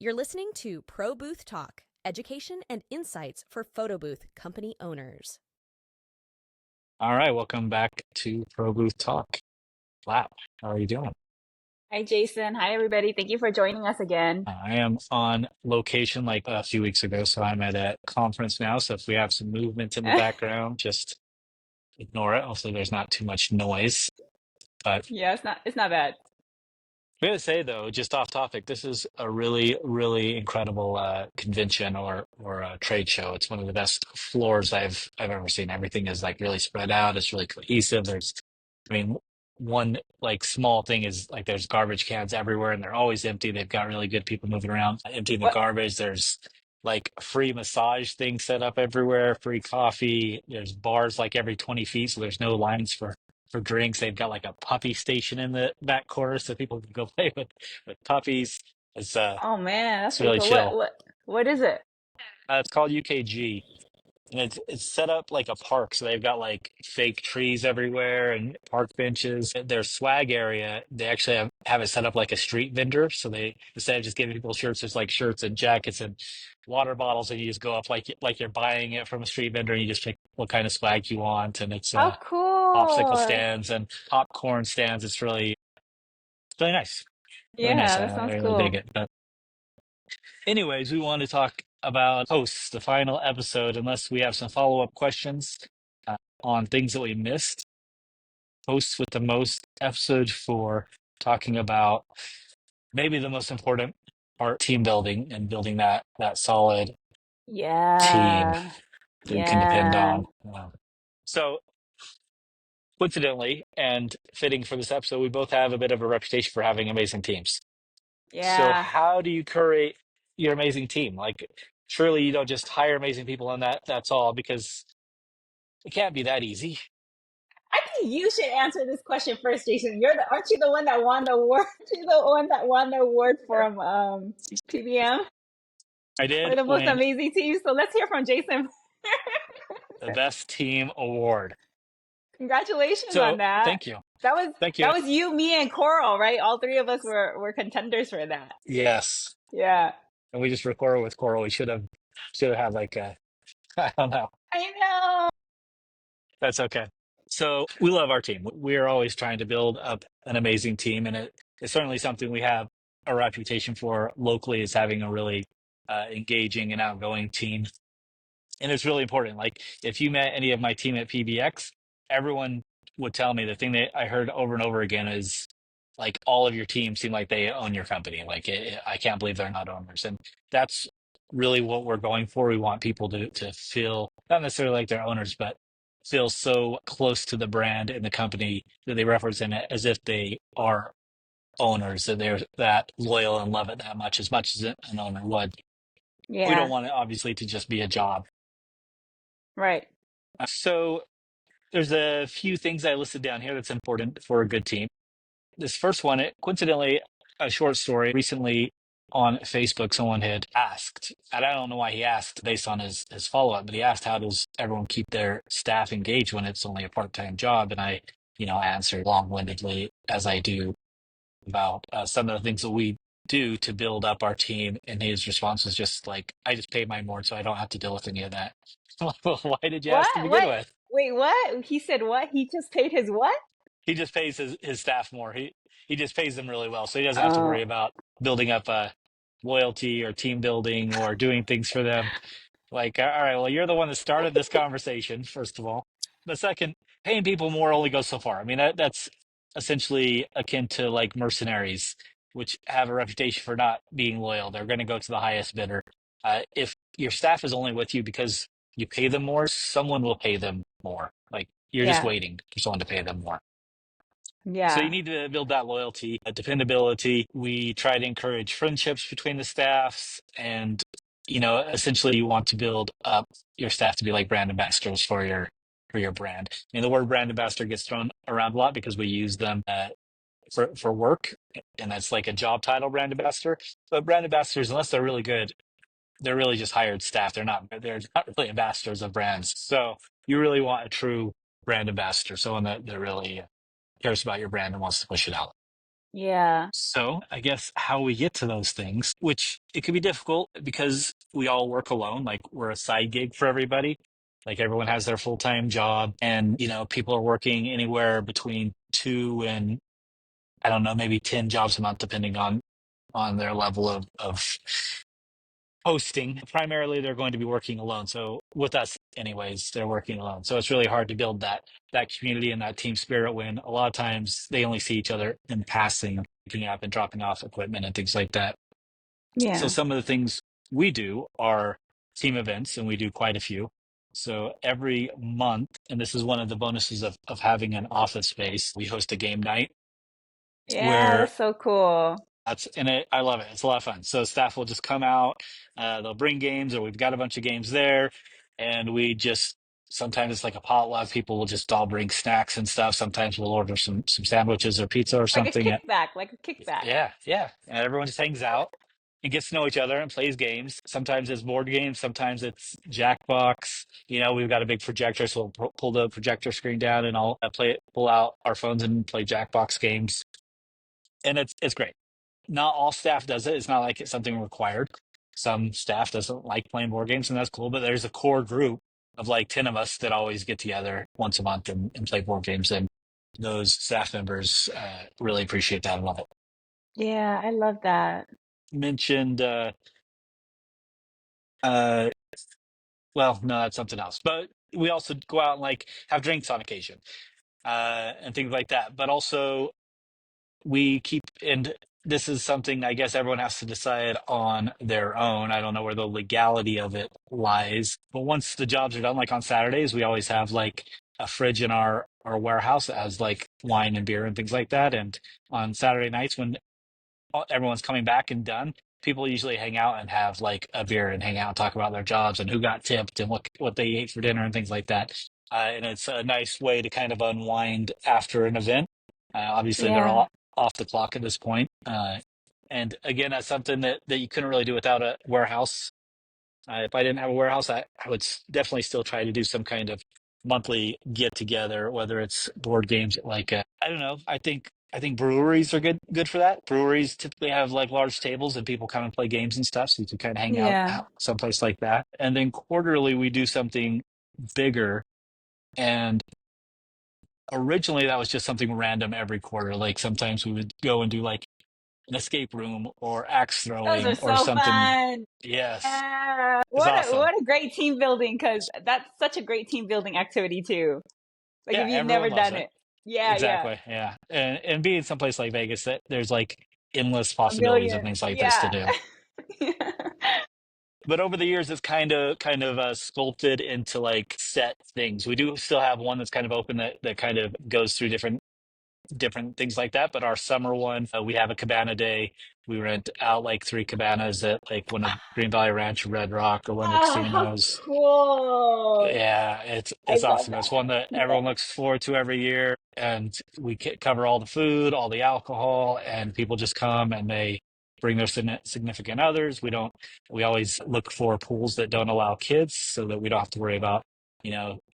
You're listening to ProBooth Talk, education and insights for photo booth company owners. All right, welcome back to ProBooth Talk. Wow, how are you doing? Hi, Jason. Hi, everybody. Thank you for joining us again. I am on location like a few weeks ago, so I'm at a conference now. So if we have some movement in the background, just ignore it. Also, there's not too much noise. But Yeah, it's not bad. I gotta say though, just off topic, this is a really, really incredible convention or trade show. It's one of the best floors I've ever seen. Everything is like really spread out. It's really cohesive. I mean, one like small thing is like there's garbage cans everywhere and they're always empty. They've got really good people moving around, emptying the What? garbage. There's like free massage things set up everywhere, free coffee. There's bars like every 20 feet, so there's no lines for drinks. They've got like a puppy station in the back corner so people can go play with puppies. It's Oh man, that's it's pretty really cool. chill. What is it? It's called UKG. And it's set up like a park, so they've got like fake trees everywhere and park benches. Their swag area, they actually have it set up like a street vendor. So they instead of just giving people shirts, there's like shirts and jackets and water bottles, and you just go up like you're buying it from a street vendor, and you just pick what kind of swag you want, and it's How popsicle cool. stands and popcorn stands. It's really nice, really nice. Yeah, that I sounds really dig cool. it. But anyways, we want to talk about hosts, the final episode, unless we have some follow-up questions on things that we missed. Hosts with the most, episode 4, talking about maybe the most important part, team building and building that solid team Yeah. that you can depend Yeah. on. So coincidentally and fitting for this episode, we both have a bit of a reputation for having amazing teams. So Yeah. how do you curate your amazing team? Like, surely you don't just hire amazing people and that's all, because it can't be that easy. I think you should answer this question first, Jason. Aren't you the one that won the award? Aren't you the one that won the award from PBM I for did the most win amazing team? So let's hear from Jason. the best team award. Congratulations on So that. thank you. That was Thank you. that was you, me, and Coral, right? All three of us were contenders for that. Yes. Yeah. And we just recorded with Coral. We should have had like a I don't know. I know. That's okay. So we love our team. We are always trying to build up an amazing team, and it's certainly something we have a reputation for locally, is having a really engaging and outgoing team. And it's really important. Like if you met any of my team at PBX, everyone would tell me the thing that I heard over and over again is like all of your team seem like they own your company. Like I can't believe they're not owners, and that's really what we're going for. We want people to feel not necessarily like they're owners, but feel so close to the brand and the company that they represent it as if they are owners, that they're that loyal and love it that much as an owner would. We don't Yeah. want it obviously to just be a job. Right. So there's a few things I listed down here that's important for a good team. This first one, coincidentally, a short story recently on Facebook, someone had asked, and I don't know why he asked based on his follow-up, but he asked, how does everyone keep their staff engaged when it's only a part-time job? And I, answered long-windedly, as I do, about some of the things that we do to build up our team. And his response was just like, I just pay my board so I don't have to deal with any of that. Well, why did you ask to What? begin What? with? Wait, what? He said what? He just paid his what? He just pays his staff more. He just pays them really well, so he doesn't have to Uh, worry about building up loyalty or team building or doing things for them. Like, all right, well, you're the one that started this conversation, first of all. The second, paying people more only goes so far. I mean, that's essentially akin to like mercenaries, which have a reputation for not being loyal. They're going to go to the highest bidder. If your staff is only with you because you pay them more, someone will pay them more. Like, you're just yeah. waiting for someone to pay them more. So you Yeah. need to build that loyalty, dependability. We try to encourage friendships between the staffs, and essentially you want to build up your staff to be like brand ambassadors for your brand. I mean, the word brand ambassador gets thrown around a lot because we use them for work, and that's like a job title, brand ambassador. But brand ambassadors, unless they're really good, they're really just hired staff. They're not really ambassadors of brands. So you really want a true brand ambassador, someone that really cares about your brand and wants to push it out. Yeah. So I guess how we get to those things, which it could be difficult because we all work alone, like we're a side gig for everybody. Like everyone has their full-time job and, people are working anywhere between 2 and I don't know, maybe 10 jobs a month, depending on their level of hosting. Primarily, they're going to be working alone. So with us, anyways, they're working alone. So it's really hard to build that community and that team spirit when a lot of times they only see each other in passing, picking up and dropping off equipment and things like that. So Yeah. some of the things we do are team events, and we do quite a few. So every month, and this is one of the bonuses of having an office space, we host a game night Yeah, where that's so cool. I love it. It's a lot of fun. So staff will just come out, they'll bring games, or we've got a bunch of games there, and we just sometimes it's like a potluck. People will just all bring snacks and stuff. Sometimes we'll order some sandwiches or pizza or Like a something. kickback, like a kickback. Yeah, yeah. And everyone just hangs out and gets to know each other and plays games. Sometimes it's board games, sometimes it's Jackbox. We've got a big projector, so we'll pull the projector screen down and I'll pull out our phones and play Jackbox games. And it's great. Not all staff does it. It's not like it's something required. Some staff doesn't like playing board games, and that's cool. But there's a core group of like 10 of us that always get together once a month and play board games. And those staff members really appreciate that and love it. Yeah, I love that. Mentioned, uh, well, no, that's something else. But we also go out and like have drinks on occasion and things like that. But also, we keep and this is something I guess everyone has to decide on their own. I don't know where the legality of it lies, but once the jobs are done, like on Saturdays, we always have like a fridge in our warehouse that has like wine and beer and things like that. And on Saturday nights when everyone's coming back and done, people usually hang out and have like a beer and hang out and talk about their jobs and who got tipped and what they ate for dinner and things like that. And it's a nice way to kind of unwind after an event. Obviously, they're Yeah. all off the clock at this point. And again, that's something that you couldn't really do without a warehouse. If I didn't have a warehouse, I would definitely still try to do some kind of monthly get together, whether it's board games. Like I don't know. I think breweries are good for that. Breweries typically have like large tables and people come and play games and stuff, so you can kind of hang Yeah. out someplace like that. And then quarterly, we do something bigger. And originally, that was just something random every quarter. Like sometimes we would go and do like an escape room or axe Those are throwing or so something. fun. Yes, Yeah. it's awesome. What a great team building, because that's such a great team building activity too. Like Yeah, if you've never everyone loves done it. it. Yeah, yeah. Exactly. Yeah. And being someplace like Vegas, that there's like endless A possibilities of billion. things like this to Yeah. do. But over the years, it's kind of sculpted into like set things. We do still have one that's kind of open that kind of goes through different things like that. But our summer one, we have a cabana day. We rent out like 3 cabanas at like one of Green Valley Ranch, Red Rock, or one of the Oh, how casinos. cool. Yeah, it's I it's love awesome. It's one that. that everyone Yeah. looks forward to every year, and we cover all the food, all the alcohol, and people just come and they bring their significant others. We always look for pools that don't allow kids, so that we don't have to worry about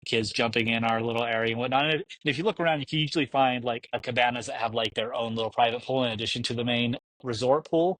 kids jumping in our little area and whatnot. And if you look around, you can usually find like cabanas that have like their own little private pool in addition to the main resort pool.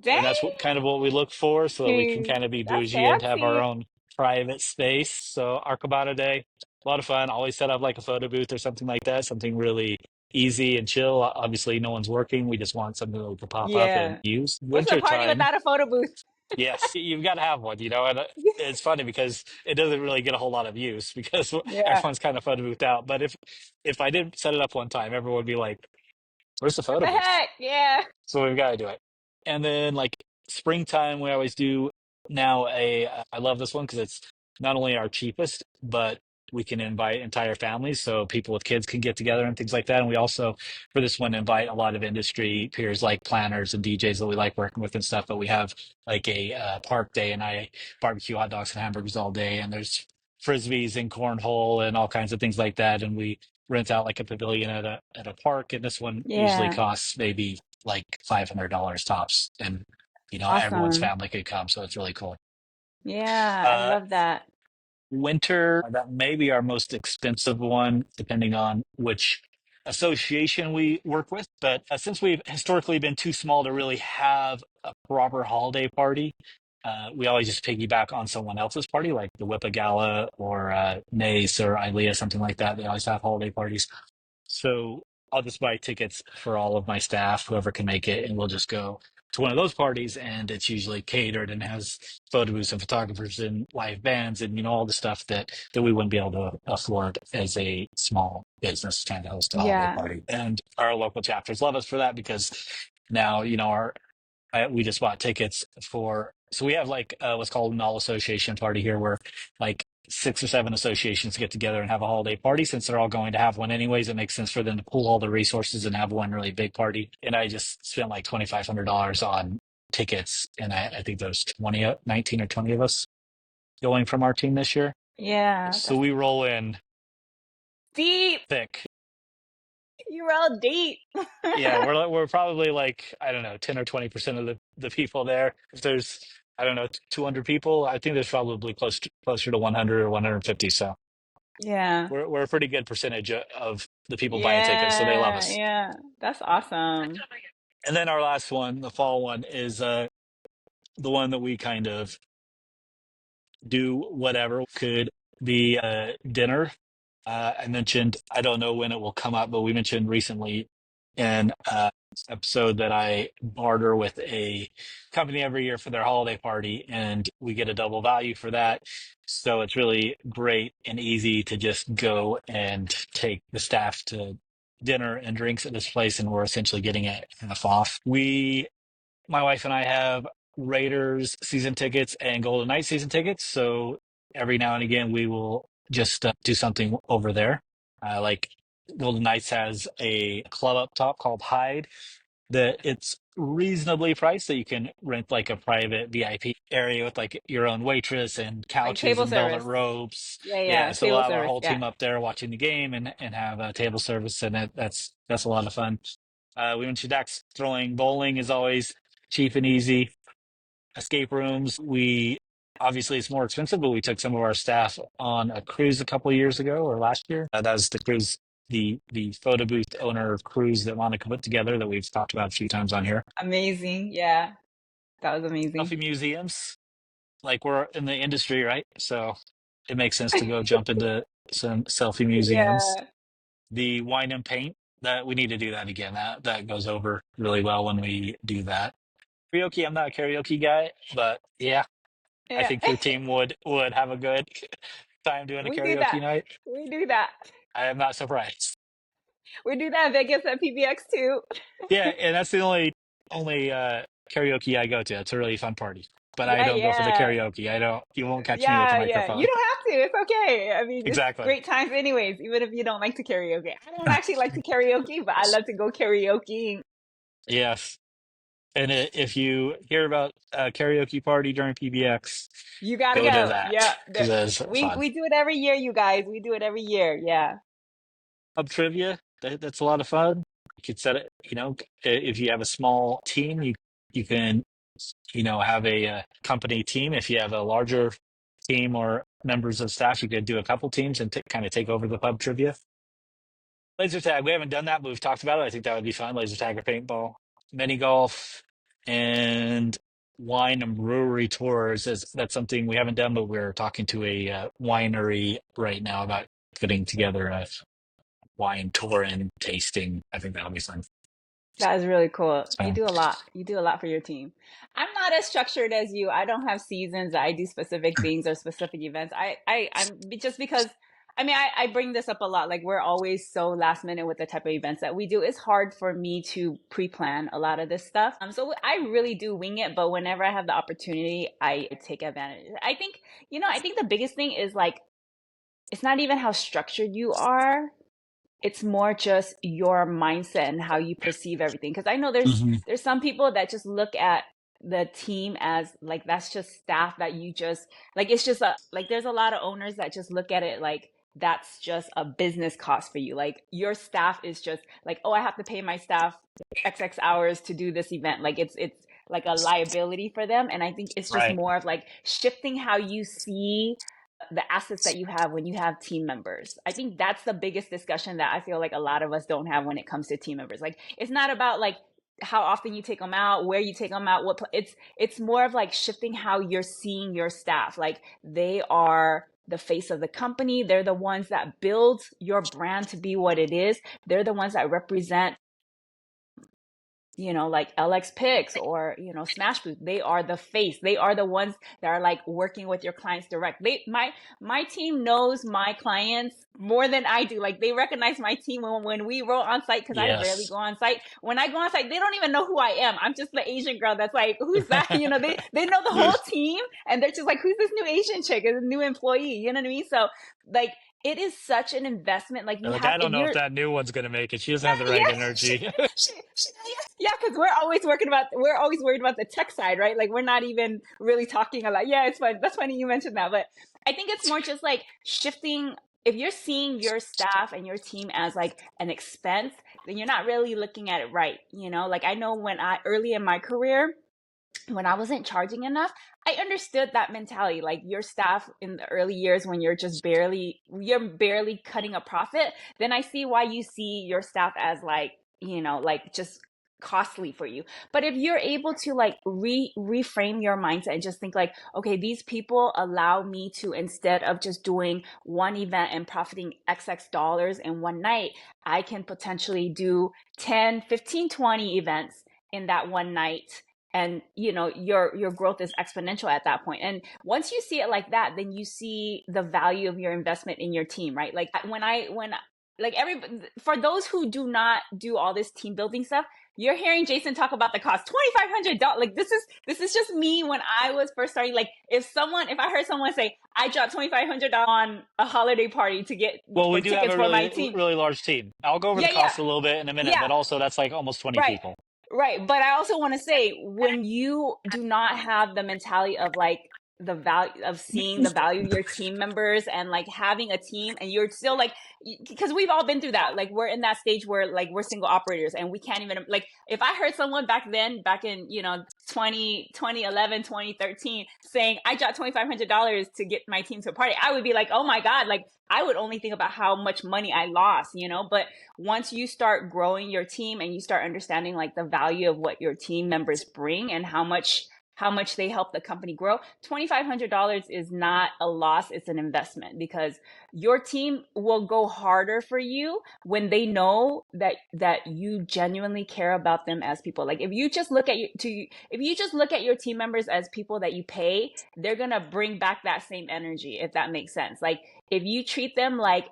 And that's Dang. kind of what we look for, so that we can kind of be That's bougie and have our fancy. own private space. So our Cabana Day, a lot of fun. Always set up like a photo booth or something like that, something really easy and chill. Obviously, no one's working. We just want something that we can pop up and Yeah. use. What's a party Wintertime, without a photo booth? yes, you've got to have one, and it's funny because it doesn't really get a whole lot of use because Yeah. everyone's kind of photo boothed out. But if I did set it up one time, everyone would be like, "Where's the What photo the booth?" heck? Yeah. So we've got to do it. And then like springtime, we always do now I love this one because it's not only our cheapest, but we can invite entire families. So people with kids can get together and things like that. And we also, for this one, invite a lot of industry peers like planners and DJs that we like working with and stuff. But we have like a park day and I barbecue hot dogs and hamburgers all day. And there's frisbees and cornhole and all kinds of things like that. And we rent out like a pavilion at a park. And this one usually Yeah. costs maybe like $500 tops, and everyone's Awesome. family could come, so it's really cool. Yeah, I Uh, love that. Winter, that may be our most expensive one, depending on which association we work with, but since we've historically been too small to really have a proper holiday party, we always just piggyback on someone else's party, like the Whippa Gala or Nace or Ilea, something like that. They always have holiday parties. So I'll just buy tickets for all of my staff, whoever can make it, and we'll just go to one of those parties. And it's usually catered and has photo booths and photographers and live bands and all the stuff that we wouldn't be able to afford as a small business trying to host a holiday Yeah. party. And our local chapters love us for that because now our we just bought tickets for, so we have like what's called an all association party here, where like 6 or 7 associations get together and have a holiday party. Since they're all going to have one anyways, it makes sense for them to pool all the resources and have one really big party. And I just spent like $2,500 on tickets, and I think there's 19 or 20 of us going from our team this year. Yeah. So we roll in Deep. thick. You're all deep. Yeah, we're probably like, I don't know, 10 or 20% of the people there. If there's, I don't know, 200 people, I think there's probably closer to 100 or 150. So Yeah. we're a pretty good percentage of the people buying tickets, so they love Yeah. us. Yeah. That's awesome. And then our last one, the fall one, is the one that we kind of do whatever. Could be dinner. I mentioned, I don't know when it will come up, but we mentioned recently in episode that I barter with a company every year for their holiday party, and we get a double value for that. So it's really great and easy to just go and take the staff to dinner and drinks at this place, and we're essentially getting it half off. My wife and I have Raiders season tickets and Golden Knights season tickets. So every now and again, we will just do something over there. Like Golden Knights has a club up top called Hyde that it's reasonably priced, so you can rent like a private VIP area with like your own waitress and Like couches table and velvet service. robes. Yeah. Yeah, Yeah. so we'll Table have our service. whole Yeah. team up there watching the game and have a table service, and that's a lot of fun. We went to Dax throwing. Bowling is always cheap and easy. Escape rooms, we obviously it's more expensive, but we took some of our staff on a cruise a couple of years ago or last year. That was the cruise, the photo booth owner cruise that Monica put together that we've talked about a few times on here. Amazing. Yeah. That was amazing. Selfie museums, like we're in the industry, right? So it makes sense to go jump into some selfie museums. Yeah. The wine and paint, that we need to do that again. That goes over really well when we do that. Karaoke, I'm not a karaoke guy, but yeah, I Yeah. think your team would have a good time doing a We do that. karaoke night. We do that. I am not surprised. We do that in Vegas at PBX too. Yeah, and that's the only karaoke I go to. It's a really fun party, but I Yeah, don't go for the yeah. karaoke. I don't. You won't catch me with a Yeah, yeah. You microphone. don't have to. It's okay. I mean, it's Exactly. great times anyways, even if you don't like to karaoke. I don't actually like to karaoke, but I love to go karaoke. Yes. And if you hear about a karaoke party during PBX, You gotta go to go. that Yeah. because it is fun. We do it every year, you guys. We do it every year. Yeah. Pub trivia, that's a lot of fun. You could set it, if you have a small team, you can, have a company team. If you have a larger team or members of staff, you could do a couple teams and kind of take over the pub trivia. Laser tag, we haven't done that, but we've talked about it. I think that would be fun. Laser tag or paintball, mini golf, and wine and brewery tours. That's something we haven't done, but we're talking to a winery right now about putting together a wine tour and tasting. I think that'll be fun. That is really cool. You So, do a lot. You do a lot for your team. I'm not as structured as you. I don't have seasons. I do specific things or specific events. I'm just because I bring this up a lot. Like we're always so last minute with the type of events that we do. It's hard for me to pre-plan a lot of this stuff. So I really do wing it, but whenever I have the opportunity, I take advantage. I think the biggest thing is like it's not even how structured you are, it's more just your mindset and how you perceive everything. Because I know mhm. there's some people that just look at the team as like that's just staff that you just like it's just a like there's a lot of owners that just look at it like that's just a business cost for you. Like your staff is just like, oh, I have to pay my staff XX hours to do this event. Like it's like a liability for them. And I think it's just Right. more of like shifting how you see the assets that you have when you have team members. I think that's the biggest discussion that I feel like a lot of us don't have when it comes to team members. Like it's not about like how often you take them out, where you take them out, it's more of like shifting how you're seeing your staff. Like they are the face of the company. They're the ones that build your brand to be what it is. They're the ones that represent, like LX Picks or, Smash Booth. They are the face. They are the ones that are like working with your clients direct. My team knows my clients more than I do. Like they recognize my team when we roll on site, because I rarely Yes. go on site. When I go on site, they don't even know who I am. I'm just the Asian girl that's like, who's that? They know the whole team, and they're just like, who's this new Asian chick? Is a new employee? You know what I mean? So like, it is such an investment. Like They're you like, have, I don't if know if you're, that new one's gonna make it. She doesn't yeah, have the right yeah, energy. yeah, because we're always worried about the tech side, right? Like we're not even really talking a lot. Yeah, it's fun. That's funny you mentioned that, but I think it's more just like shifting. If you're seeing your staff and your team as like an expense, then you're not really looking at it right. Like I know when early in my career, when I wasn't charging enough, I understood that mentality. Like your staff in the early years when you're barely cutting a profit, then I see why you see your staff as like, like just costly for you. But if you're able to like reframe your mindset and just think like, okay, these people allow me to, instead of just doing one event and profiting XX dollars in one night, I can potentially do 10, 15, 20 events in that one night, and your growth is exponential at that point. And once you see it like that, then you see the value of your investment in your team, right? Like when like every for those who do not do all this team building stuff, you're hearing Jason talk about the cost $2,500. Like this is just me when I was first starting. Like if I heard someone say I dropped $2,500 on a holiday party to get Well, we for do have tickets a for my really, team. really large team. I'll go over the Yeah, yeah, cost a little bit in a minute, yeah. but also that's like almost 20 Right. people. Right. But I also want to say, when you do not have the mentality of like the value of seeing the value of your team members and like having a team, and you're still like, because we've all been through that. Like we're in that stage where like we're single operators and we can't even, like, if I heard someone back in, 2011, 2013 saying I dropped $2,500 to get my team to a party, I would be like, oh my God, like I would only think about how much money I lost, but once you start growing your team and you start understanding like the value of what your team members bring and how much they help the company grow, $2,500 is not a loss, it's an investment, because your team will go harder for you when they know that you genuinely care about them as people. Like if you just look at your team members as people that you pay, they're going to bring back that same energy, if that makes sense. Like if you treat them like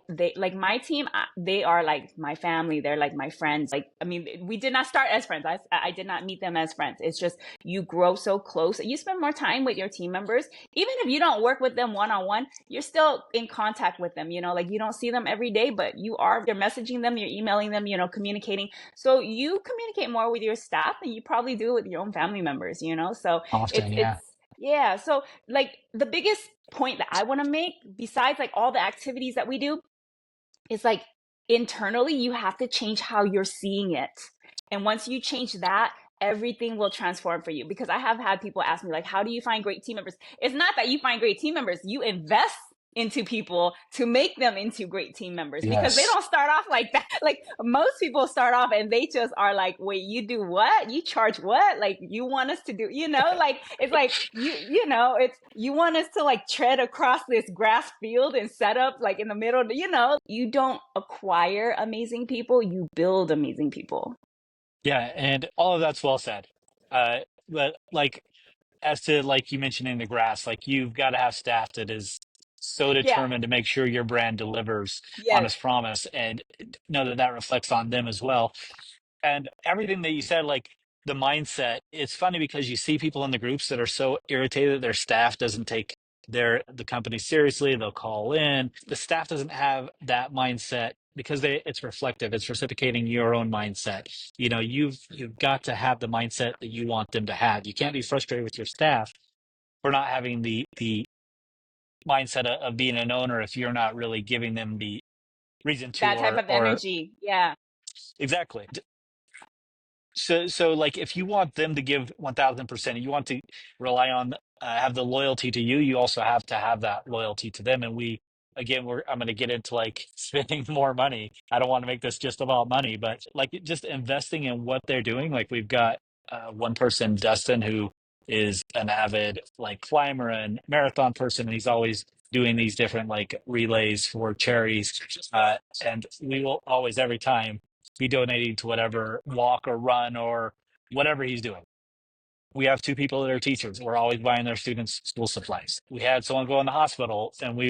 my team, they are like my family. They're like my friends. Like, I mean, we did not start as friends. I did not meet them as friends. It's just, you grow so close. You spend more time with your team members. Even if you don't work with them one-on-one, you're still in contact with them, like you don't see them every day, but you're messaging them, you're emailing them, communicating. So you communicate more with your staff than you probably do with your own family members, so Often, it's yeah. yeah. So like the biggest point that I want to make, besides like all the activities that we do, is like internally you have to change how you're seeing it. And once you change that, everything will transform for you. Because I have had people ask me like, how do you find great team members? It's not that you find great team members, you invest into people to make them into great team members, because they Yes. don't start off like that. Like most people start off and they just are like, wait, you do what? You charge what? Like you want us to do, like it's like it's, you want us to like tread across this grass field and set up like in the middle, you don't acquire amazing people, you build amazing people. Yeah, and all of that's well said. Uh, but like as to like you mentioned in the grass, like you've got to have staff that is so Yeah. determined to make sure your brand delivers on Yes. its promise, and know that that reflects on them as well. And everything that you said, like the mindset, it's funny because you see people in the groups that are so irritated their staff doesn't take the company seriously. They'll call in. The staff doesn't have that mindset because it's reflective. It's reciprocating your own mindset. You've got to have the mindset that you want them to have. You can't be frustrated with your staff for not having the mindset of being an owner if you're not really giving them the reason to, That type of or energy. Yeah. exactly. So like if you want them to give 1000%, you want to rely on have the loyalty to you, you also have to have that loyalty to them. And I'm going to get into like spending more money. I don't want to make this just about money, but like just investing in what they're doing. Like we've got one person, Dustin, who is an avid like climber and marathon person, and he's always doing these different like relays for charities. And we will always, every time, be donating to whatever walk or run or whatever he's doing. We have two people that are teachers. We're always buying their students school supplies. We had someone go in the hospital, and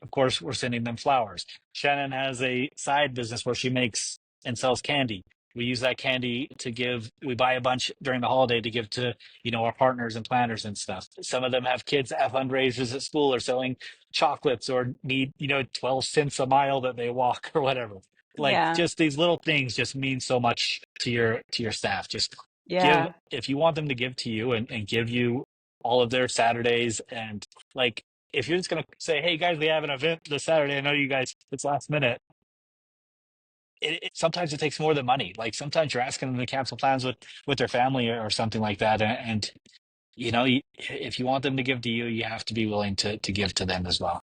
of course, we're sending them flowers. Shannon has a side business where she makes and sells candy. We use that candy to give. We buy a bunch during the holiday to give to, our partners and planners and stuff. Some of them have kids that have fundraisers at school or selling chocolates or need, 12 cents a mile that they walk or whatever. Like Yeah. just these little things just mean so much to your staff. Just give, Yeah. if you want them to give to you and give you all of their Saturdays, and like if you're just going to say, hey guys, we have an event this Saturday, I know you guys, it's last minute. Sometimes it takes more than money. Like sometimes you're asking them to cancel plans with their family or something like that. And if you want them to give to you, you have to be willing to give to them as well.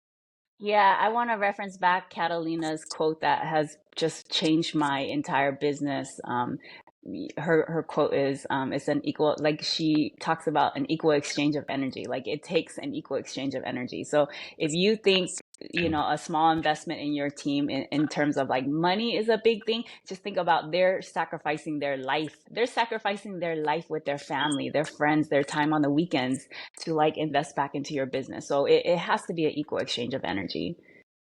Yeah, I want to reference back Catalina's quote that has just changed my entire business. Her quote is, it's an equal, like she talks about an equal exchange of energy. Like it takes an equal exchange of energy. So if you think, a small investment in your team in terms of like money is a big thing, just think about they're sacrificing their life. They're sacrificing their life with their family, their friends, their time on the weekends to like invest back into your business. So it has to be an equal exchange of energy.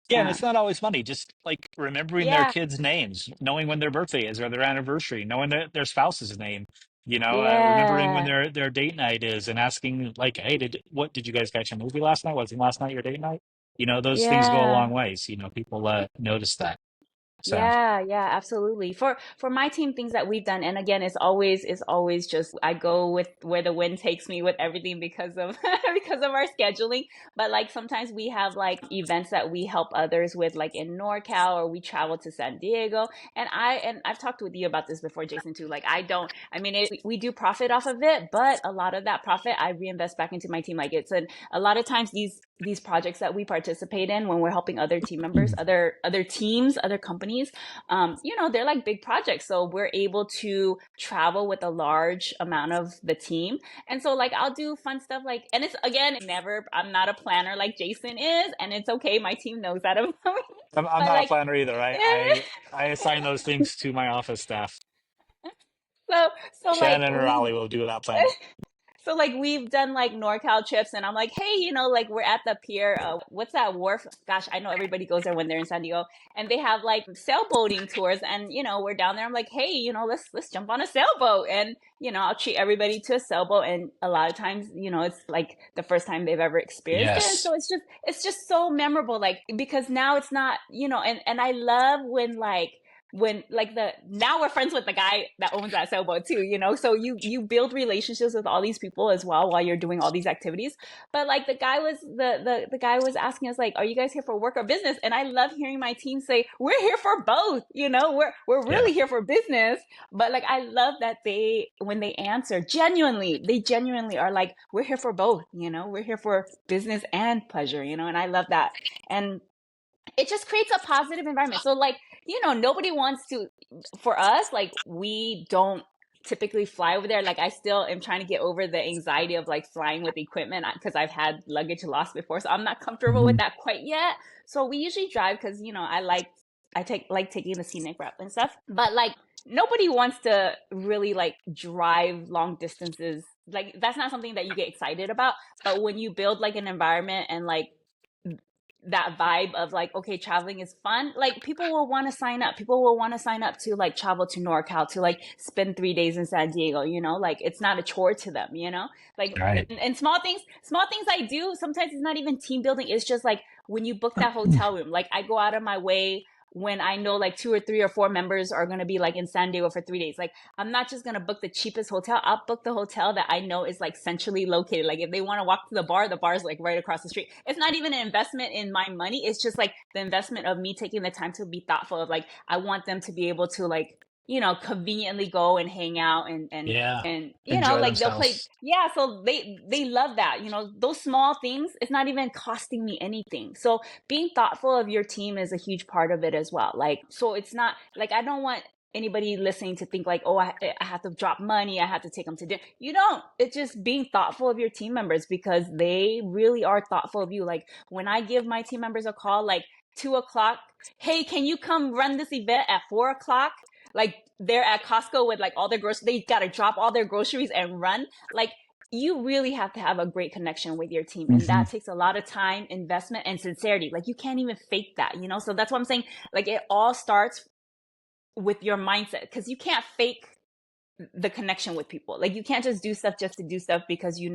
Yeah, and Uh, it's not always money. Just like remembering their yeah, kids' names, knowing when their birthday is or their anniversary, knowing their spouse's name. Remembering when yeah, their date night is, and asking like, "Hey, did you guys catch a movie last night? Wasn't last night your date night?" Those things go a yeah. long ways. People notice that. So Yeah, yeah, absolutely. For my team, things that we've done, and again, it's always just I go with where the wind takes me with everything because of because of our scheduling. But like sometimes we have like events that we help others with, like in NorCal, or we travel to San Diego. And I've talked with you about this before, Jason, too. Like I mean, we do profit off of it, but a lot of that profit I reinvest back into my team. Like a lot of times these projects that we participate in when we're helping other team members, other teams, other companies, they're like big projects. So we're able to travel with a large amount of the team. And so like I'll do fun stuff like, and it's again, I'm not a planner like Jason is, and it's okay. My team knows that about me. I'm But not a like, planner either. I assign those things to my office staff. so so like Shannon or we Ali will do that planning. So like we've done like NorCal trips, and I'm like, hey, like we're at the pier. What's that wharf? Gosh, I know everybody goes there when they're in San Diego, and they have like sailboating tours. And we're down there. I'm like, hey, let's jump on a sailboat, and I'll treat everybody to a sailboat. And a lot of times, it's like the first time they've ever experienced it, and Yes. so it's just so memorable. Like because now it's not, and I love when like the now we're friends with the guy that owns that sailboat too, so you build relationships with all these people as well while you're doing all these activities. But like the guy was asking us like, are you guys here for work or business? And I love hearing my team say we're here for both. We're Yeah. really here for business. But like I love that when they answer they genuinely are like, we're here for both. We're here for business and pleasure. And I love that. And it just creates a positive environment. So like, nobody wants to, for us, like we don't typically fly over there. Like I still am trying to get over the anxiety of like flying with equipment because I've had luggage lost before. So I'm not comfortable with Mhm. that quite yet. So we usually drive because, I take taking the scenic route and stuff. But like nobody wants to really like drive long distances. Like that's not something that you get excited about. But when you build like an environment and like that vibe of like, okay, traveling is fun, like people will want to sign up. People will want to sign up to like travel to NorCal to like spend 3 days in San Diego, like it's not a chore to them, like, Right. and small things I do sometimes, it's not even team building. It's just like when you book that hotel room, like I go out of my way when I know like 2 or 3 or 4 members are going to be like in San Diego for 3 days. Like I'm not just going to book the cheapest hotel. I'll book the hotel that I know is like centrally located. Like if they want to walk to the bar is like right across the street. It's not even an investment in my money. It's just like the investment of me taking the time to be thoughtful of like, I want them to be able to like conveniently go and hang out Yeah. and Enjoy like they'll play. themselves. Yeah, so they love that. Those small things, it's not even costing me anything. So being thoughtful of your team is a huge part of it as well. Like, so it's not like, I don't want anybody listening to think like, oh, I have to drop money, I have to take them to dinner. You don't. It's just being thoughtful of your team members, because they really are thoughtful of you. Like, when I give my team members a call, like 2 o'clock, hey, can you come run this event at 4 o'clock? Like, they're at Costco with like all their groceries, they got to drop all their groceries and run. Like, you really have to have a great connection with your team, and Hmm. that takes a lot of time, investment, and sincerity. Like, you can't even fake that. So that's what I'm saying. Like, it all starts with your mindset, because you can't fake the connection with people. Like, you can't just do stuff just to do stuff, because you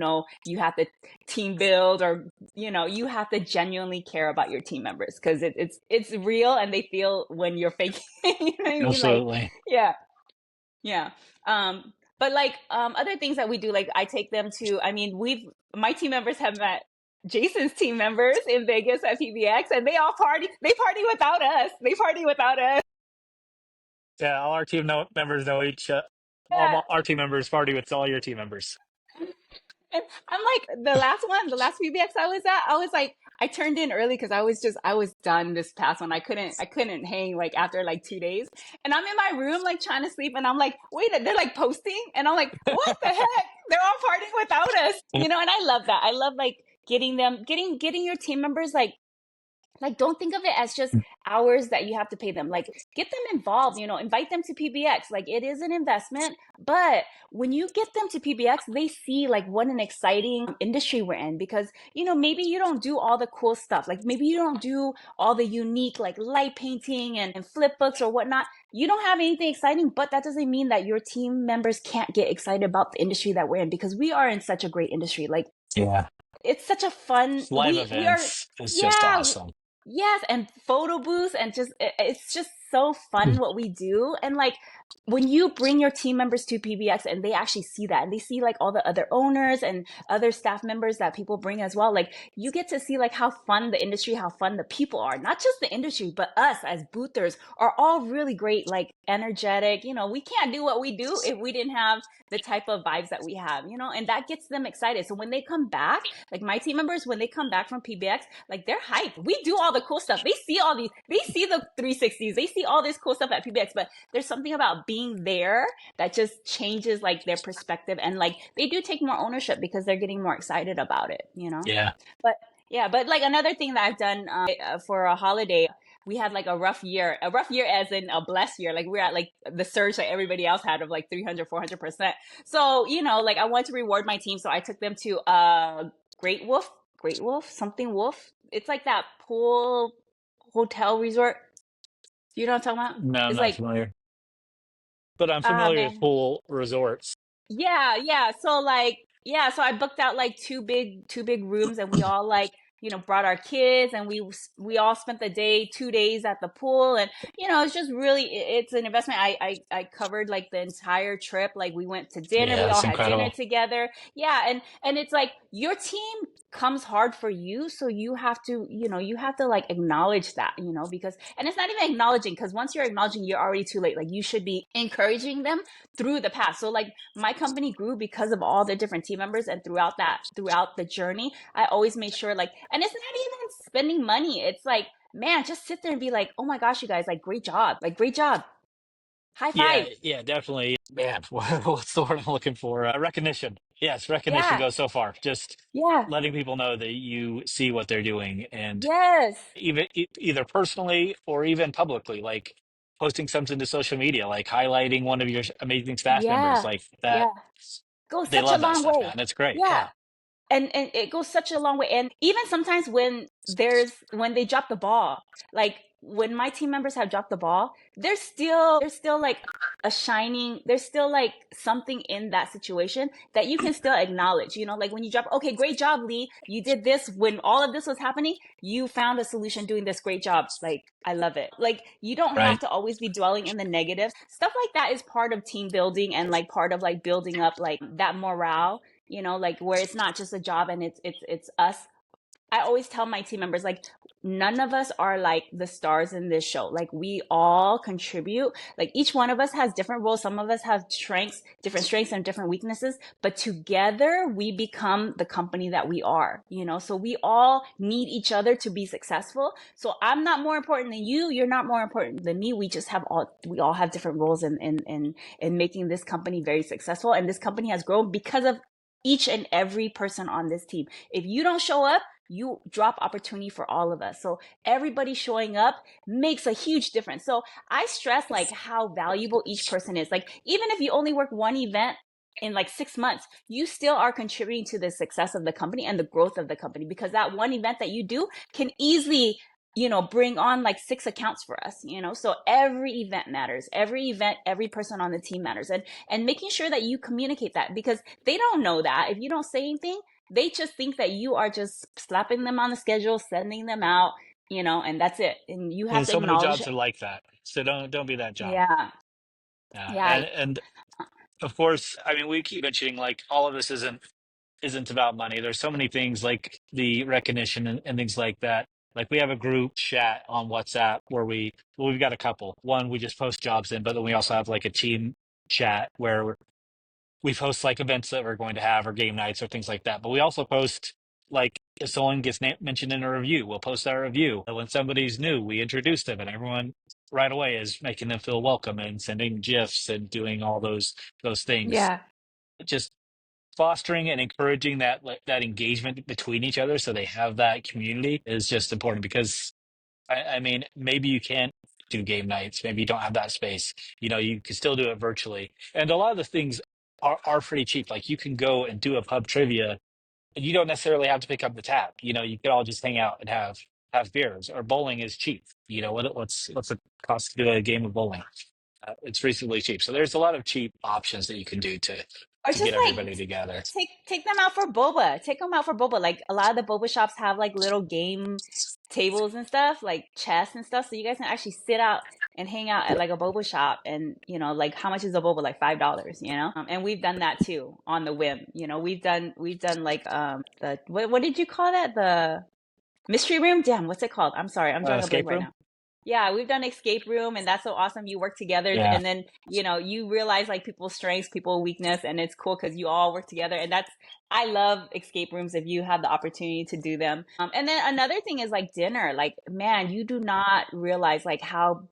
have to team build, or you have to genuinely care about your team members, because it's real, and they feel when you're faking. You know what I mean? Like, Absolutely. yeah. Yeah. But like, other things that we do, like, I take them to, I mean, my team members have met Jason's team members in Vegas at PBX, and they party without us. They party without us. Yeah, all our members know Yeah. all our team members party with all your team members. And I'm like, the last PBX I was at, I was like, I turned in early because I was done this past one. I couldn't hang like after like 2 days. And I'm in my room like trying to sleep, and I'm like, wait, they're like posting, and I'm like, what the heck? They're all partying without us. And I love that. I love like getting your team members like, don't think of it as just hours that you have to pay them. Like, get them involved, invite them to PBX. Like, it is an investment, but when you get them to PBX, they see like what an exciting industry we're in, because, maybe you don't do all the cool stuff. Like, maybe you don't do all the unique, like, light painting and flip books or whatnot. You don't have anything exciting, but that doesn't mean that your team members can't get excited about the industry that we're in, because we are in such a great industry. Like, Yeah. it's such a fun, Live we are, events is just yeah. awesome. Yes, and photo booths, and just it's just so fun what we do. And like, when you bring your team members to PBX and they actually see that, and they see like all the other owners and other staff members that people bring as well, like, you get to see like how fun the industry, how fun the people are. Not just the industry, but us as boothers are all really great, like, energetic. We can't do what we do if we didn't have the type of vibes that we have, and that gets them excited. So when they come back, like my team members, when they come back from PBX, like, they're hyped. We do all the cool stuff. They see the 360s, they see all this cool stuff at PBX, but there's something about being there that just changes like their perspective, and like, they do take more ownership because they're getting more excited about it. Yeah. But yeah, but like, another thing that I've done for a holiday, we had like a rough year as in a blessed year. Like, we're at like the surge that everybody else had of like 300, 400%. So, like, I wanted to reward my team. So I took them to Great Wolf, something Wolf. It's like that pool hotel resort. You know what I'm talking about? No, I'm It's not like, familiar, but I'm ah, familiar with man. pool resorts. Yeah, yeah. So like, yeah, so I booked out like two big rooms, and we all like, brought our kids, and we all spent the day, 2 days at the pool. And it's just really, it's an investment. I covered like the entire trip. Like, we went to dinner, Yeah, we all it's had dinner incredible. together. Yeah, and it's like, your team comes hard for you, so you have to like acknowledge that, because, and it's not even acknowledging, because once you're acknowledging, you're already too late. Like, you should be encouraging them through the path. So like, my company grew because of all the different team members, and throughout the journey, I always made sure, like, and it's not even spending money. It's like, man, just sit there and be like, oh my gosh, you guys, like, great job, high Yeah, five. yeah, definitely. Man, what's the word I'm looking for? Recognition. Yes, recognition Yeah, goes so far. Just yeah, letting people know that you see what they're doing, and yes, even either personally or even publicly, like posting something to social media, like highlighting one of your amazing staff members, yeah, like that. yeah, goes They such a love that long stuff, way. man. It's great. Yeah. Yeah. And it goes such a long way. And even sometimes when they drop the ball, like, when my team members have dropped the ball, there's still like there's still like something in that situation that you can still acknowledge. Like, when you drop, okay, great job, Lee, you did this when all of this was happening, you found a solution doing this, great job. Like, I love it. Like, you don't have Right. to always be dwelling in the negatives. Stuff like that is part of team building, and like part of like building up like that morale, like, where it's not just a job, and it's us I always tell my team members, like, none of us are like the stars in this show. Like, we all contribute. Like, each one of us has different roles. Some of us have different strengths and different weaknesses, but together we become the company that we are, you know? So we all need each other to be successful. So I'm not more important than you. You're not more important than me. We all have different roles in making this company very successful. And this company has grown because of each and every person on this team. If you don't show up, you drop opportunity for all of us. So everybody showing up makes a huge difference. So I stress like how valuable each person is. Like, even if you only work one event in like 6 months, you still are contributing to the success of the company and the growth of the company, because that one event that you do can easily, you know, bring on like 6 accounts for us, you know? So every event matters. Every event, every person on the team matters. And making sure that you communicate that, because they don't know that. If you don't say anything, they just think that you are just slapping them on the schedule, sending them out, you know, and that's it. And you have And to so many acknowledge jobs it. are like that. So don't be that job. Yeah. Yeah. Yeah. And of course, I mean, we keep mentioning like all of this isn't about money. There's so many things like the recognition and things like that. Like we have a group chat on WhatsApp where we've got a couple. One, we just post jobs in, but then we also have like a team chat where we post like events that we're going to have or game nights or things like that. But we also post like if someone gets mentioned in a review, we'll post our review. When somebody's new, we introduce them, and everyone right away is making them feel welcome and sending gifs and doing all those things. Yeah. Just fostering and encouraging that engagement between each other so they have that community is just important because I mean maybe you can't do game nights, maybe you don't have that space, you know, you can still do it virtually, and a lot of the things are pretty cheap. Like you can go and do a pub trivia and you don't necessarily have to pick up the tab, you know, you could all just hang out and have beers, or bowling is cheap, you know, what's the cost to do a game of bowling? It's reasonably cheap, so there's a lot of cheap options that you can do Or to get just like everybody together. take them out for boba. Take them out for boba. Like, a lot of the boba shops have like little game tables and stuff, like chess and stuff. So you guys can actually sit out and hang out at like a boba shop, and you know, like, how much is a boba? Like $5, you know. And we've done that too on the whim. You know, we've done like the what did you call that? The mystery room? Damn, what's it called? I'm sorry, I'm drawing a blank Escape right room. now. Yeah, we've done escape room, and that's so awesome. You work together, Yeah. and then, you know, you realize like people's strengths, people's weakness, and it's cool because you all work together. And I love escape rooms if you have the opportunity to do them. And then another thing is like dinner. Like, man, you do not realize like how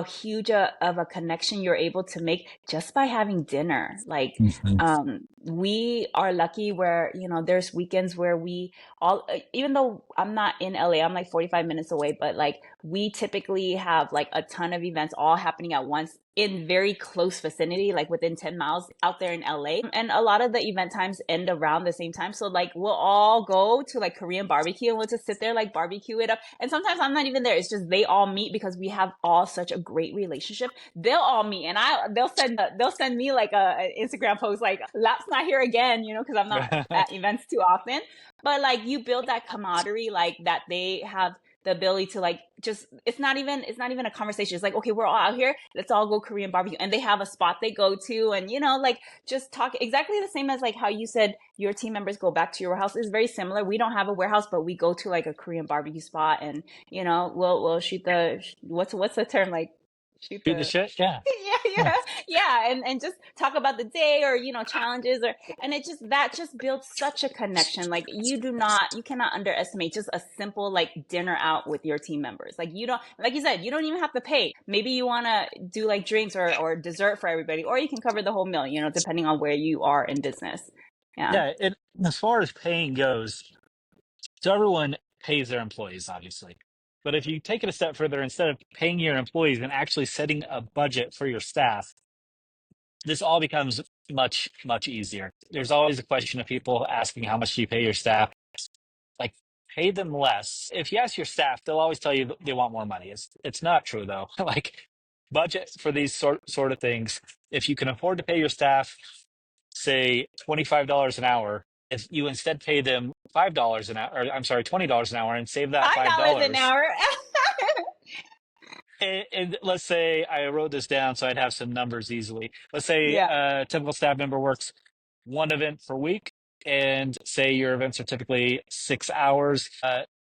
huge of a connection you're able to make just by having dinner. Like, Mhm. we are lucky where, you know, there's weekends where we all, even though I'm not in LA, I'm like 45 minutes away, but like, we typically have like a ton of events all happening at once in very close vicinity, like within 10 miles out there in LA. And a lot of the event times end around the same time. So like, we'll all go to like Korean barbecue and we'll just sit there, like barbecue it up. And sometimes I'm not even there. It's just they all meet because we have all such a great relationship. They'll all meet, and they'll send me like an Instagram post like, Lap's not here again, you know, because I'm not at events too often. But like, you build that camaraderie, like that they have the ability to like, just, it's not even a conversation. It's like, okay, we're all out here, let's all go Korean barbecue, and they have a spot they go to, and you know, like, just talk exactly the same as like how you said your team members go back to your warehouse. Is very similar. We don't have a warehouse, but we go to like a Korean barbecue spot, and you know, we'll shoot the, what's the term, like, shoot Shoot the the, shit. Yeah. yeah, and just talk about the day, or you know, challenges, or, and that just builds such a connection. Like, you cannot underestimate just a simple like dinner out with your team members. Like, you don't, like you said, you don't even have to pay. Maybe you want to do like drinks or dessert for everybody, or you can cover the whole meal, you know, depending on where you are in business. Yeah. Yeah. And as far as paying goes, so everyone pays their employees, obviously. But if you take it a step further, instead of paying your employees and actually setting a budget for your staff, this all becomes much, much easier. There's always a question of people asking, how much do you pay your staff? Like, pay them less. If you ask your staff, they'll always tell you they want more money. It's not true though. Like, budget for these sort of things. If you can afford to pay your staff, say $25 an hour, if you instead pay them $5 an hour, or I'm sorry, $20 an hour, and save that five $5 an dollars. hour. And let's say I wrote this down so I'd have some numbers easily. Let's say Yeah. a typical staff member works one event per week. and say your events are typically 6 hours.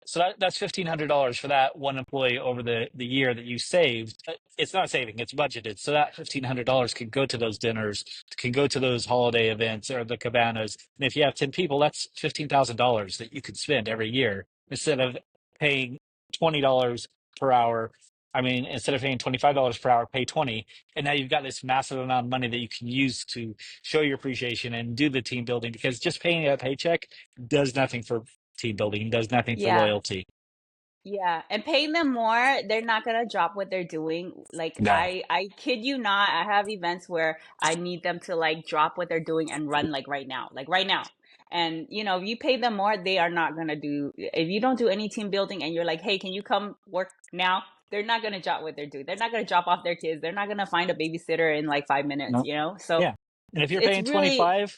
So that's $1,500 for that one employee over the year that you saved. It's not saving, it's budgeted. So that $1,500 can go to those dinners, can go to those holiday events or the cabanas. And if you have 10 people, that's $15,000 that you could spend every year instead of paying $20 per hour. I mean, instead of paying $25 per hour, pay 20. And now you've got this massive amount of money that you can use to show your appreciation and do the team building, because just paying a paycheck does nothing for team building, does nothing for Yeah. loyalty. Yeah, and paying them more, they're not gonna drop what they're doing. Like No. I kid you not, I have events where I need them to like drop what they're doing and run like right now, like right now. And you know, if you pay them more, they are not gonna do. If you don't do any team building and you're like, hey, can you come work now? They're not gonna drop what they're doing. They're not gonna drop off their kids. They're not gonna find a babysitter in like 5 minutes, No. you know? So Yeah. And if you're it's paying really, 25,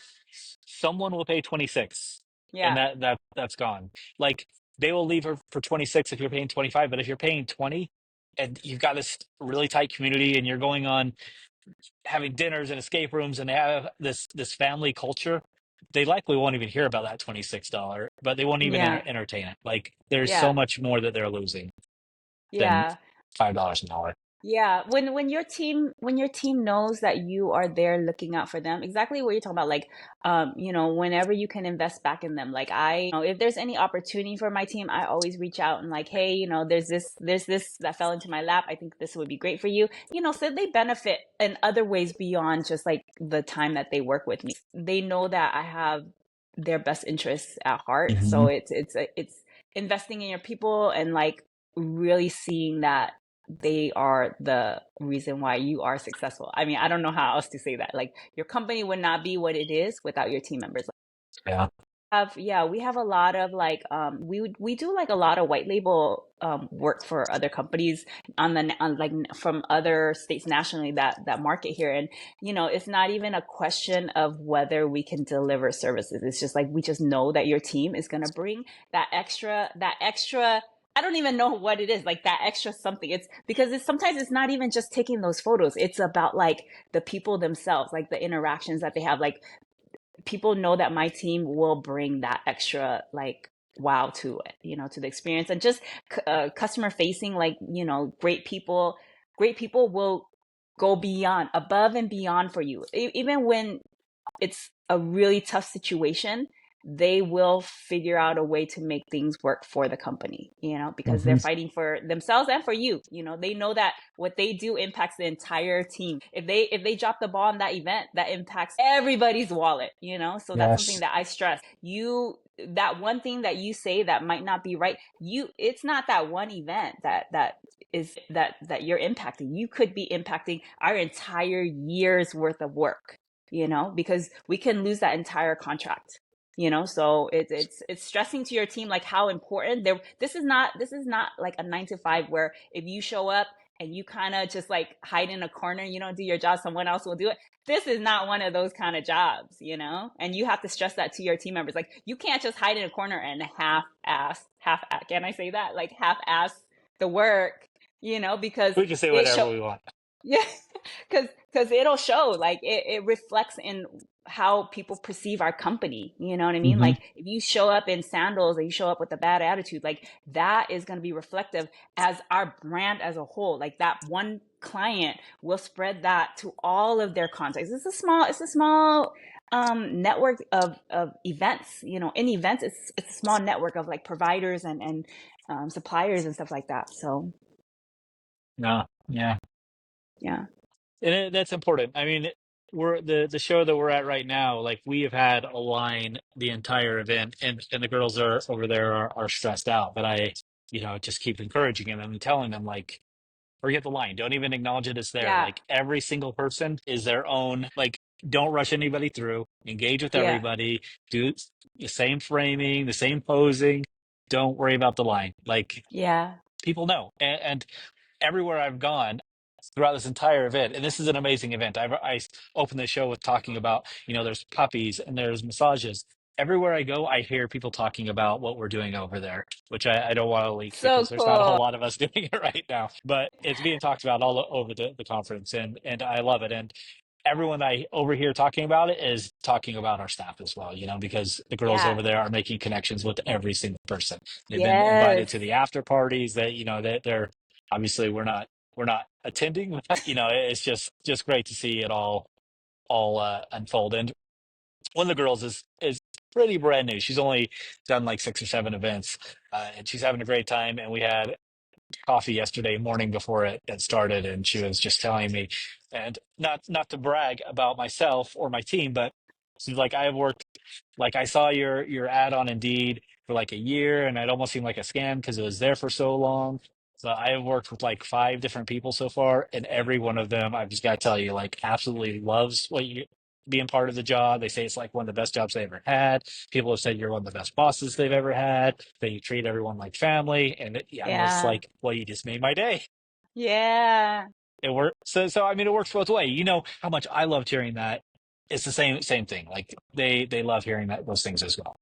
someone will pay 26, and yeah, that's gone. Like they will leave her for 26 if you're paying 25, but if you're paying 20 and you've got this really tight community and you're going on having dinners and escape rooms and they have this family culture, they likely won't even hear about that $26, but they won't even yeah, entertain it. Like there's so yeah, much more that they're losing than yeah. $5 an hour. Yeah, when your team knows that you are there looking out for them, exactly what you're talking about, like you know, whenever you can invest back in them. Like you know, if there's any opportunity for my team, I always reach out and like, hey, you know, there's this that fell into my lap. I think this would be great for you. You know, so they benefit in other ways beyond just like the time that they work with me. They know that I have their best interests at heart. Hmm. So it's investing in your people and like really seeing that they are the reason why you are successful. I mean, I don't know how else to say that. Like your company would not be what it is without your team members. Yeah. We have a lot of like we do like a lot of white label work for other companies on like from other states nationally that market here. And you know, it's not even a question of whether we can deliver services. It's just like we just know that your team is going to bring that extra. I don't even know what it is, like that extra something. It's because it's sometimes it's not even just taking those photos. It's about like the people themselves, like the interactions that they have. Like people know that my team will bring that extra like wow to it, you know, to the experience. And just customer facing, like, you know, great people will go beyond, above and beyond for you. Even when it's a really tough situation, they will figure out a way to make things work for the company, you know, because they're Hmm. fighting for themselves and for you. You know, they know that what they do impacts the entire team. If they drop the ball in that event, that impacts everybody's wallet, you know? So that's something Yes. that I stress. That one thing that you say that might not be right, it's not that one event that you're impacting. You could be impacting our entire year's worth of work, you know, because we can lose that entire contract, you know. So it's stressing to your team like how important there. This is not like a 9 to 5 where if you show up and you kind of just like hide in a corner, you don't do your job, someone else will do it. This is not one of those kind of jobs, you know. And you have to stress that to your team members. Like you can't just hide in a corner and can I say that, like half ass the work, you know, because We can say it show whatever we want. yeah, because it'll show, like it reflects in how people perceive our company. You know what I mean? Hmm. Like if you show up in sandals or you show up with a bad attitude, like that is going to be reflective as our brand as a whole. Like that one client will spread that to all of their contacts. It's a small network of events. You know, in events, it's a small network of like providers and suppliers and stuff like that. So No. Yeah. yeah, And that's important. I mean, we're the show that we're at right now. Like we have had a line the entire event, and the girls are over there are stressed out. But I, just keep encouraging them and telling them like, forget the line. Don't even acknowledge it. It's there. yeah, Like every single person is their own. Like don't rush anybody through. Engage with yeah. everybody. Do the same framing, the same posing. Don't worry about the line. Like Yeah. people know, and everywhere I've gone throughout this entire event, and this is an amazing event. I opened the show with talking about, there's puppies and there's massages. Everywhere I go, I hear people talking about what we're doing over there, which I don't want to leak So because there's not a whole cool. lot of us doing it right now. But it's being talked about all over the conference, and I love it. And everyone I overhear talking about it is talking about our staff as well, because the girls Yeah. over there are making connections with every single person. They've been invited Yes. to the after parties that, that they're obviously we're not attending, but it's just great to see it all unfold. And one of the girls is pretty brand new. She's only done like 6 or 7 events, and she's having a great time. And we had coffee yesterday morning before it started, and she was just telling me, and not to brag about myself or my team, but she's like, I have worked, like I saw your ad on Indeed for like a year, and it almost seemed like a scam because it was there for so long. So I have worked with like 5 different people so far, and every one of them, I've just got to tell you, like absolutely loves what you being part of the job. They say it's like one of the best jobs they ever had. People have said you're one of the best bosses they've ever had. That you treat everyone like family, and I was Yeah. like, well, you just made my day. Yeah. It worked. So I mean, it works both ways. You know how much I loved hearing that. It's the same thing. Like they love hearing those things as well.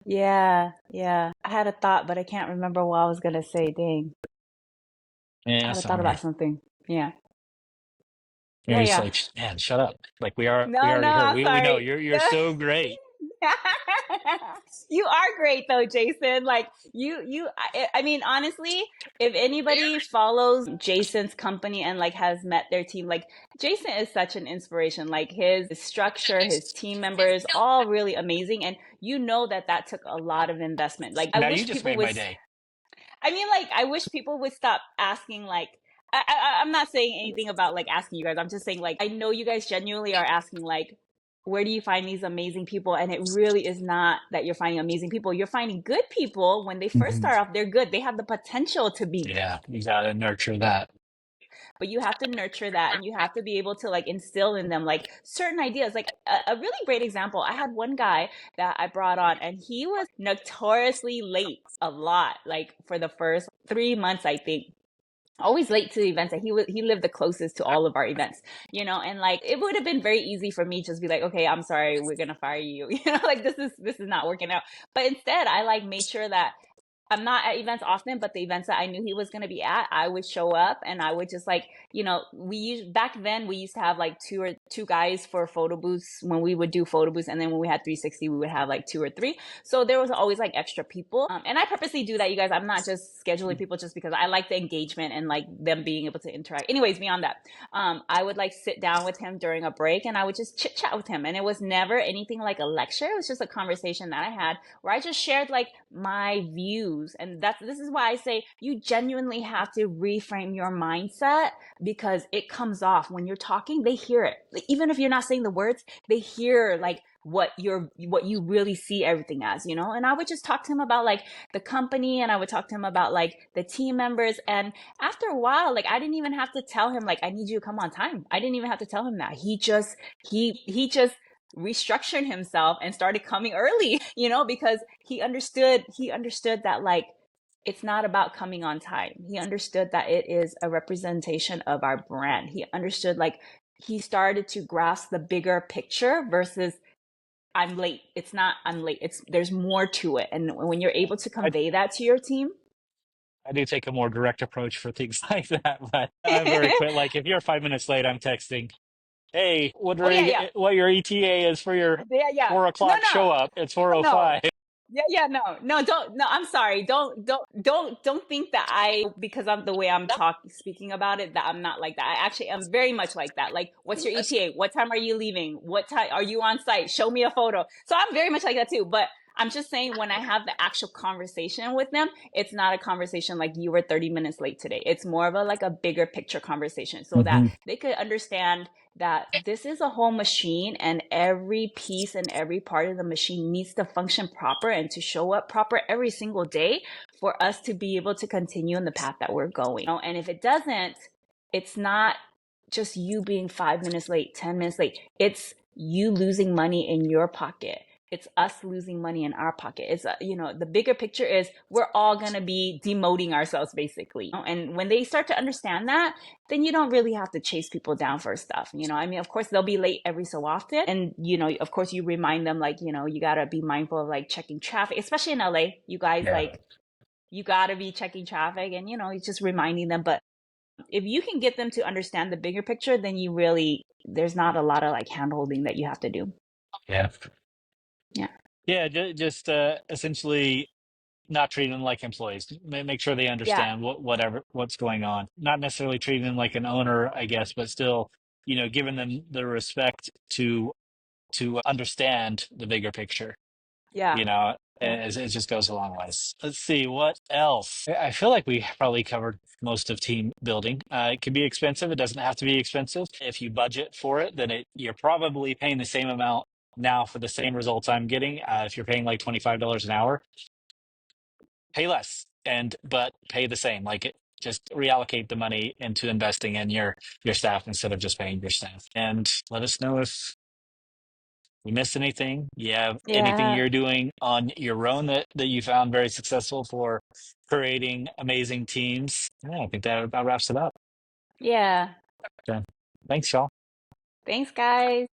Yeah. Yeah. I had a thought, but I can't remember what I was gonna say. Dang. I Yeah, had a thought about sorry. something. Yeah. Yeah, You're just yeah. like, man, shut up. Like we No, already heard. no, We know sorry. you're so great. You are great though, Jason. Like I mean, honestly, if anybody follows Jason's company and like has met their team, like Jason is such an inspiration. Like his structure, his team members, all really amazing. And you know that took a lot of investment. Like I Now you wish just people made would my day. I mean, like, I wish people would stop asking, like, I'm not saying anything about, like, asking you guys. I'm just saying, like, I know you guys genuinely are asking, like, where do you find these amazing people? And it really is not that you're finding amazing people. You're finding good people. When they first Mhm. start off, they're good. They have the potential to be, Yeah, you gotta nurture that. but you have to nurture that and you have to be able to, like, instill in them, like, certain ideas. Like, a really great example, I had one guy that I brought on, and he was notoriously late a lot, like, for the first 3 months, I think always late to the events, and he lived the closest to all of our events, and like it would have been very easy for me just be like, okay, I'm sorry, we're gonna fire you, like this is not working out. But instead I like made sure that I'm not at events often, but the events that I knew he was going to be at, I would show up and I would just like, back then we used to have like two guys for photo booths when we would do photo booths. And then when we had 360, we would have like 2 or 3. So there was always like extra people. And I purposely do that, you guys. I'm not just scheduling people just because I like the engagement and like them being able to interact. Anyways, beyond that, I would like sit down with him during a break and I would just chit chat with him. And it was never anything like a lecture. It was just a conversation that I had where I just shared like my views. And this is why I say you genuinely have to reframe your mindset, because it comes off when you're talking. They hear it. Like, even if you're not saying the words, they hear like what you really see everything as, and I would just talk to him about like the company, and I would talk to him about like the team members. And after a while, like I didn't even have to tell him like I need you to come on time. I didn't even have to tell him that. He just restructured himself and started coming early, because he understood that like it's not about coming on time. He understood that it is a representation of our brand. He understood, like, he started to grasp the bigger picture versus I'm late. It's not I'm late. There's more to it. And when you're able to I convey that to your team, I do take a more direct approach for things like that, but I'm very quick. Like if you're 5 minutes late, I'm texting, "Hey, oh yeah, wondering yeah. what your ETA is for your Yeah, yeah. four No, o'clock no. show up. It's No, no. 4:05." Yeah, yeah, no, no, don't, no, I'm sorry. Don't think that because I'm the way I'm speaking about it, that I'm not like that. I actually am very much like that. Like, what's your ETA? What time are you leaving? What time are you on site? Show me a photo. So I'm very much like that too. But I'm just saying, when I have the actual conversation with them, it's not a conversation like you were 30 minutes late today. It's more of like a bigger picture conversation so that Hmm. they could understand that this is a whole machine, and every piece and every part of the machine needs to function proper and to show up proper every single day for us to be able to continue in the path that we're going. And if it doesn't, it's not just you being 5 minutes late, 10 minutes late. It's you losing money in your pocket. It's us losing money in our pocket. It's, the bigger picture is we're all going to be demoting ourselves basically. And when they start to understand that, then you don't really have to chase people down for stuff. I mean, of course they'll be late every so often. And, of course you remind them like, you got to be mindful of like checking traffic, especially in LA. You guys, Yeah. like, you got to be checking traffic and, it's just reminding them. But if you can get them to understand the bigger picture, then there's not a lot of like hand holding that you have to do. Yeah. Yeah. Yeah. Just essentially not treating them like employees. Make sure they Yeah. understand what's going on. Not necessarily treating them like an owner, I guess, but still, giving them the respect to understand the bigger picture. Yeah. Yeah. It just goes a long ways. Let's see what else. I feel like we probably covered most of team building. It can be expensive. It doesn't have to be expensive. If you budget for it, then you're probably paying the same amount now for the same results I'm getting. If you're paying like $25 an hour, pay less but pay the same. Just reallocate the money into investing in your staff instead of just paying your staff. And let us know if we missed anything. You have anything Yeah. you're doing on your own that you found very successful for creating amazing teams. Yeah, I think that about wraps it up. Yeah. So, thanks, y'all. Thanks, guys.